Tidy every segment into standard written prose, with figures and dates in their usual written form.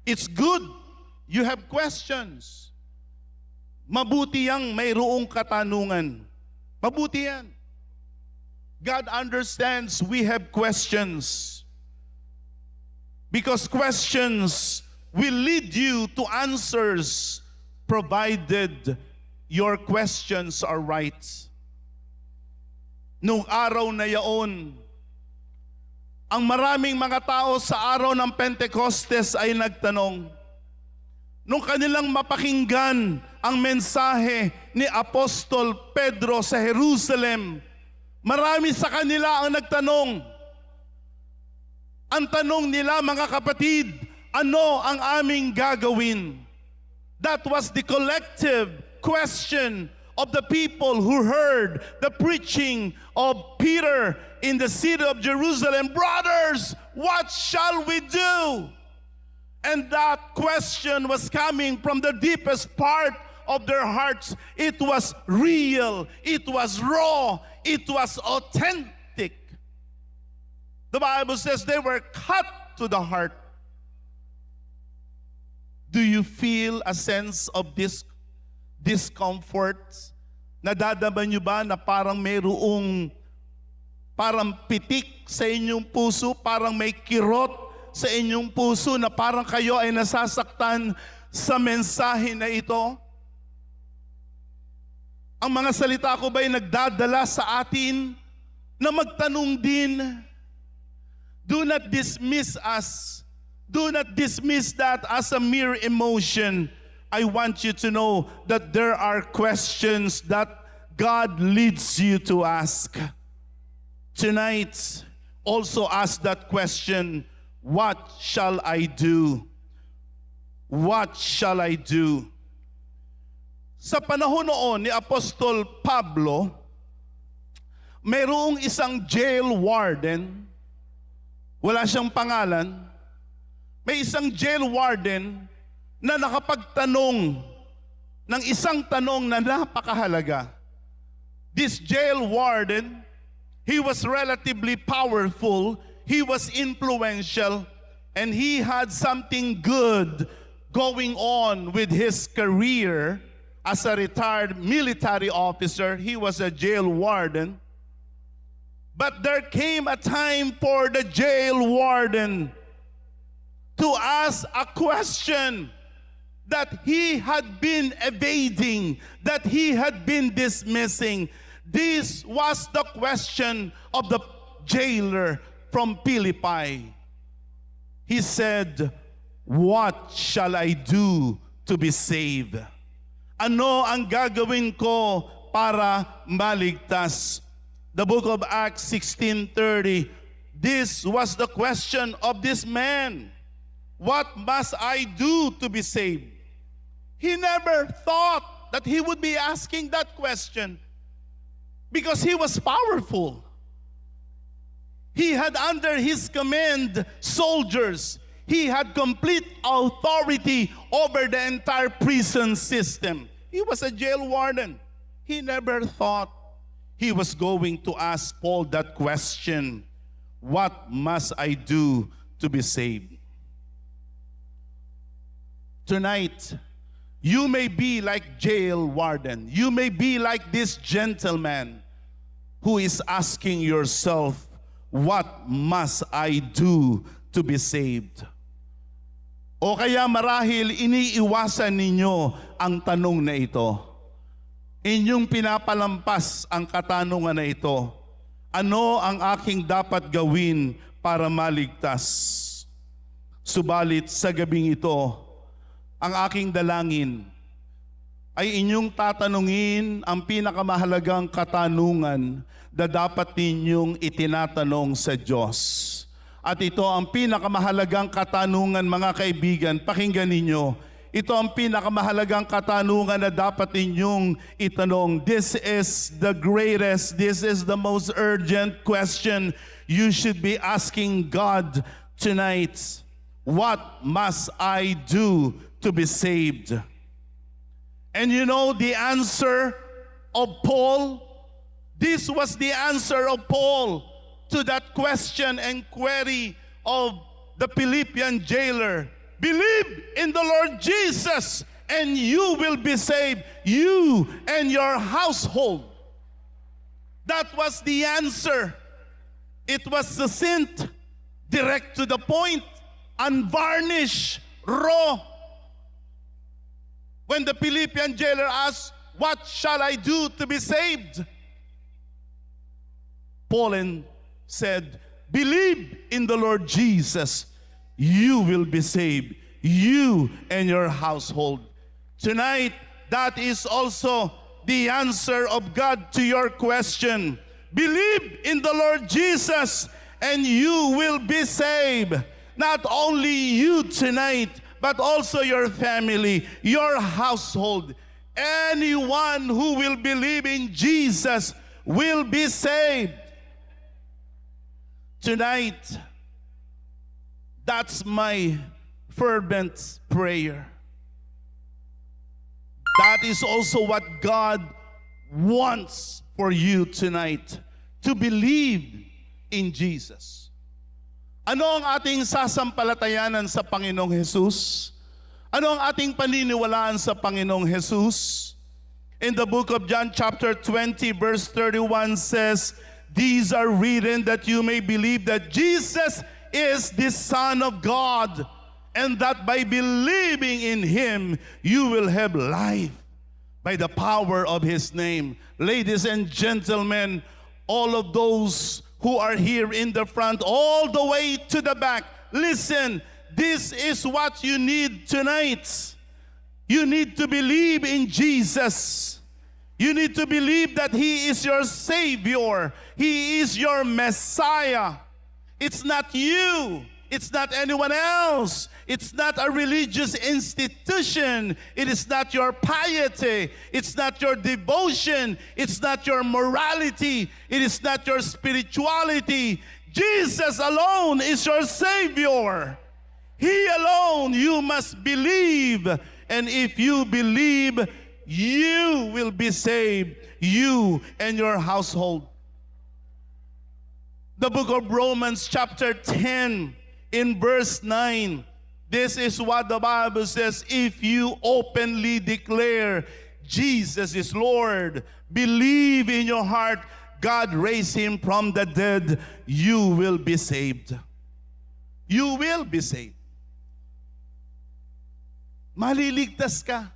It's good you have questions. Mabuti yang mayroong katanungan. Mabuti yan. God understands we have questions. Because questions will lead you to answers provided your questions are right. Noong araw na yaon, ang maraming mga tao sa araw ng Pentecostes ay nagtanong, nung kanilang mapakinggan ang mensahe ni Apostol Pedro sa Jerusalem, marami sa kanila ang nagtanong. Ang tanong nila, mga kapatid, ano ang aming gagawin? That was the collective question of the people who heard the preaching of Peter in the city of Jerusalem. Brothers, what shall we do? And that question was coming from the deepest part of their hearts. It was real, it was raw, it was authentic. The Bible says they were cut to the heart. Do you feel a sense of discomfort? Nadadama nyo ba na parang mayroong parang pitik sa inyong puso, parang may kirot sa inyong puso na parang kayo ay nasasaktan sa mensahe na ito? Ang mga salita ko ba ay nagdadala sa atin na magtanong din? Do not dismiss us. Do not dismiss that as a mere emotion. I want you to know that there are questions that God leads you to ask. Tonight, also ask that question, what shall I do? What shall I do? Sa panahon noon ni Apostol Pablo, mayroong isang jail warden, wala siyang pangalan, may isang jail warden na nakapagtanong ng isang tanong na napakahalaga. This jail warden, he was relatively powerful, he was influential, and he had something good going on with his career as a retired military officer. He was a jail warden. But there came a time for the jail warden to ask a question that he had been evading, that he had been dismissing. This was the question of the jailer from Philippi. He said, "What shall I do to be saved?" Ano ang gagawin ko para maligtas? The book of Acts 16:30, this was the question of this man. What must I do to be saved? He never thought that he would be asking that question because he was powerful. He had under his command soldiers. He had complete authority over the entire prison system. He was a jail warden. He never thought he was going to ask Paul that question, what must I do to be saved? Tonight, you may be like jail warden. You may be like this gentleman who is asking yourself, what must I do to be saved? O kaya marahil iniiwasan ninyo ang tanong na ito. Inyong pinapalampas ang katanungan na ito. Ano ang aking dapat gawin para maligtas? Subalit sa gabing ito, ang aking dalangin ay inyong tatanungin ang pinakamahalagang katanungan na dapat ninyong itinatanong sa Diyos. At ito ang pinakamahalagang katanungan, mga kaibigan, pakinggan ninyo. Ito ang pinakamahalagang katanungan na dapat ninyong itanong. This is the greatest, this is the most urgent question you should be asking God tonight. What must I do to be saved? And you know the answer of Paul? This was the answer of Paul to that question and query of the Philippian jailer. Believe in the Lord Jesus, and you will be saved, you and your household. That was the answer. It was succinct, direct to the point, unvarnished, raw. When the Philippian jailer asked, "What shall I do to be saved?" Paul said, "Believe in the Lord Jesus. You will be saved, you and your household." Tonight, that is also the answer of God to your question. Believe in the Lord Jesus and you will be saved. Not only you tonight, but also your family, your household. Anyone who will believe in Jesus will be saved. Tonight, that's my fervent prayer. That is also what God wants for you tonight, to believe in Jesus. Ano ang ating sasampalatayanan sa Panginoong Jesus? Ano ang ating paniniwalaan sa Panginoong Jesus? In the book of John chapter 20 verse 31 says, "These are written that you may believe that Jesus is the Son of God, and that by believing in Him, you will have life by the power of His name." Ladies and gentlemen, all of those who are here in the front, all the way to the back, listen, this is what you need tonight. You need to believe in Jesus. You need to believe that He is your Savior. He is your Messiah. It's not you. It's not anyone else. It's not a religious institution. It is not your piety. It's not your devotion. It's not your morality. It is not your spirituality. Jesus alone is your Savior. He alone you must believe. And if you believe, you will be saved, you and your household. The book of Romans chapter 10 in verse 9, this is what the Bible says: if you openly declare Jesus is Lord, believe in your heart God raised Him from the dead, you will be saved. You will be saved. Maliligtas ka.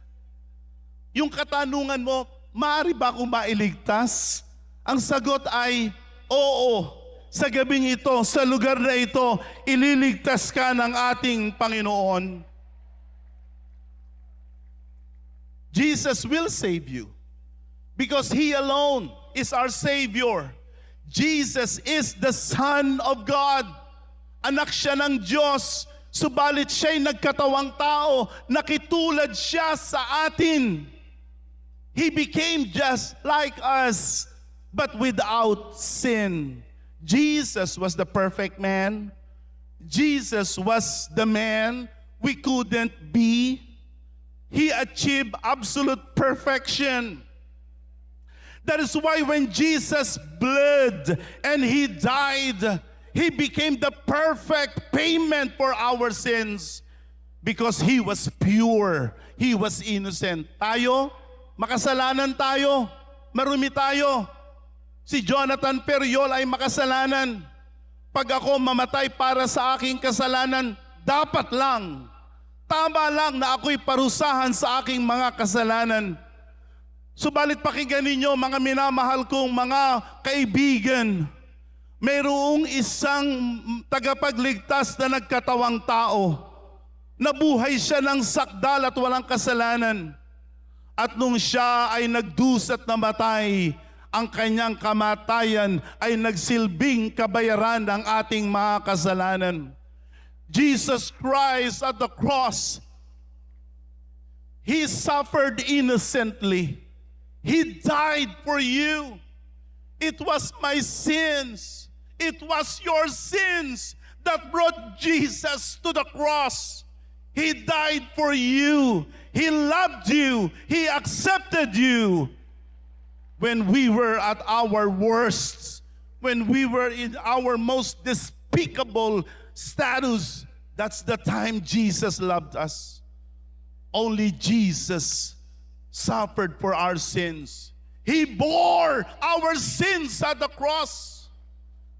Yung katanungan mo, maaari ba akong mailigtas? Ang sagot ay, oo. Sa gabing ito, sa lugar na ito, ililigtas ka ng ating Panginoon. Jesus will save you because He alone is our Savior. Jesus is the Son of God. Anak siya ng Diyos, subalit siya'y nagkatawang tao, nakitulad siya sa atin. He became just like us, but without sin. Jesus was the perfect man. Jesus was the man we couldn't be. He achieved absolute perfection. That is why when Jesus bled and He died, He became the perfect payment for our sins because He was pure. He was innocent. Tayo, makasalanan tayo, marumi tayo. Si Jonathan Periol ay makasalanan. Pag ako mamatay para sa aking kasalanan, dapat lang, tama lang na ako'y parusahan sa aking mga kasalanan. Subalit pakinggan ninyo, mga minamahal kong mga kaibigan, mayroong isang tagapagligtas na nagkatawang tao. Nabuhay siya ng sakdal at walang kasalanan. At nung siya ay nagdusat na matay, ang kanyang kamatayan ay nagsilbing kabayaran ng ating mga kasalanan. Jesus Christ at the cross, He suffered innocently. He died for you. It was my sins. It was your sins that brought Jesus to the cross. He died for you. He loved you. He accepted you. When we were at our worst, when we were in our most despicable status, That's the time Jesus loved us. Only Jesus suffered for our sins. He bore our sins at the cross.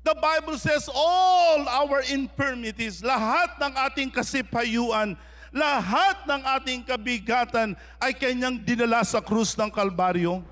The Bible says all our infirmities, lahat ng ating kasipayuan, lahat ng ating kabigatan ay kanyang dinala sa krus ng Kalbaryo.